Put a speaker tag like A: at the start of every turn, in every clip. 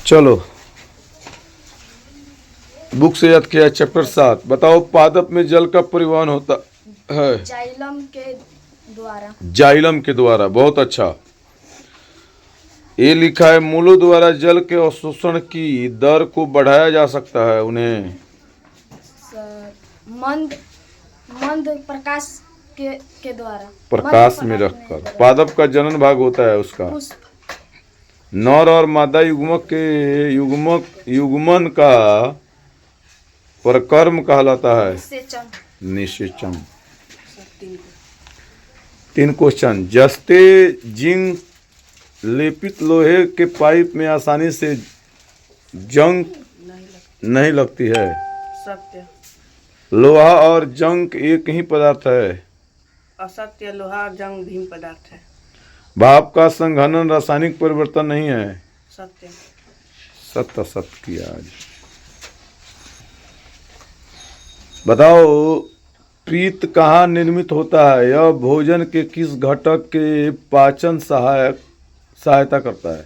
A: चलो बुक से याद किया चैप्टर 7। बताओ पादप में जल का परिवहन होता है
B: जाइलम के द्वारा।
A: जाइलम के द्वारा। बहुत अच्छा। ये लिखा है मूलों द्वारा जल के अवशोषण की दर को बढ़ाया जा सकता है। उन्हें
B: सर मंद मंद प्रकाश के द्वारा।
A: प्रकाश में रखकर। पादप का जनन भाग होता है उसका।
B: पुष्प।
A: नर और मादा युग्मक के युग्मन का परकर्म कहलाता है
B: निषेचन।
A: निषेचन। 3 क्वेश्चन। जस्ते जिंक लेपित लोहे के पाइप में आसानी से जंग नहीं लगती है।
C: सत्य।
A: लोहा और जंक एक ही पदार्थ है।
C: असत्य। लोहा और जंग भिन्न पदार्थ है।
A: भाप का संघनन रासायनिक परिवर्तन नहीं है।
C: सत्य।
A: सत्य सत्य किया आज। बताओ पीत कहाँ निर्मित होता है? यह भोजन के किस घटक के पाचन सहायता करता है?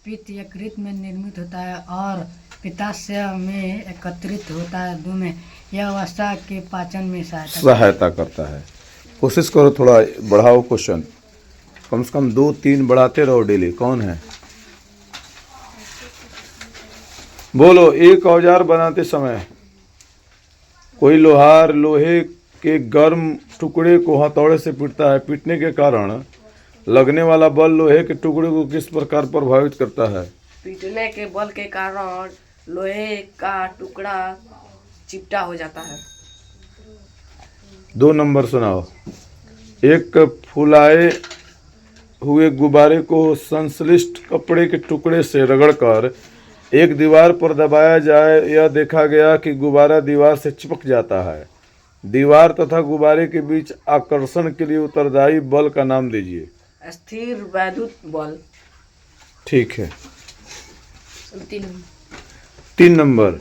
D: पित्त यकृत में निर्मित होता है और पित्ताशय में एकत्रित होता है। दो में यह अवस्था के पाचन में
A: सहायता करता है। कोशिश करो थोड़ा बढ़ाओ क्वेश्चन। कम से कम 2-3 बढ़ाते रहो डेली। कौन है? बोलो। एक औजार बनाते समय कोई लोहार लोहे के गर्म टुकड़े को हथौड़े से पीटता है। पीटने के कारण लगने वाला बल लोहे के टुकड़े को किस प्रकार प्रभावित करता है?
C: पीटने के बल के कारण लोहे का टुकड़ा चिपटा हो जाता है।
A: 2 नंबर सुनाओ। एक फुलाए हुए गुब्बारे को संश्लिष्ट कपड़े के टुकड़े से रगड़कर एक दीवार पर दबाया जाए। यह देखा गया कि गुब्बारा दीवार से चिपक जाता है। दीवार तथा गुब्बारे के बीच आकर्षण के लिए उत्तरदायी बल का नाम दीजिए।
C: स्थिर वैद्युत बल।
A: ठीक है।
C: 3।
A: 3 नंबर।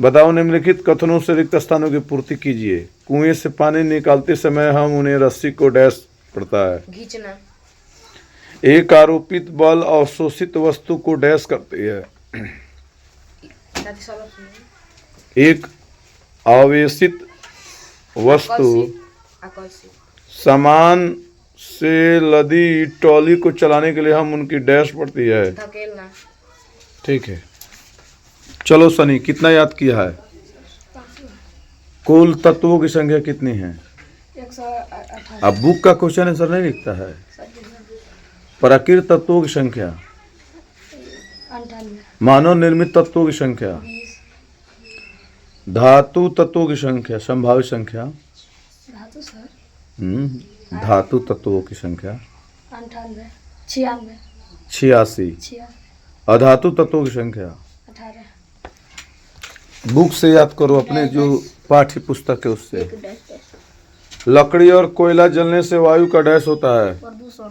A: बताओ निम्नलिखित कथनों से रिक्त स्थानों की पूर्ति कीजिए। कुएं से पानी निकालते समय हम उन्हें रस्सी को डैश पड़ता है।
C: खींचना।
A: एक आरोपित बल अवशोषित वस्तु को डैश करती है। एक आवेशित वस्तु सामान से लदी ट्रॉली को चलाने के लिए हम उनकी डैश पड़ती है।
C: धकेलना।
A: ठीक है। चलो सनी कितना याद किया है? कुल तत्वों की संख्या कितनी है?
B: 128।
A: अब बुक का क्वेश्चन आंसर नहीं लिखता है। प्राकृतिक तत्वों की संख्या।
B: 98।
A: मानव निर्मित तत्वों की संख्या।
B: 20।
A: धातु तत्वों की संख्या। संभावित संख्या।
B: धातु सर।
A: धातु तत्वों की संख्या
B: 98। 96।
A: 86। अधातु तत्वों की संख्या
B: 18।
A: बुक से याद करो अपने जो पाठ्य पुस्तक है उससे। लकड़ी और कोयला जलने से वायु का डैश होता है।
B: प्रदूषण।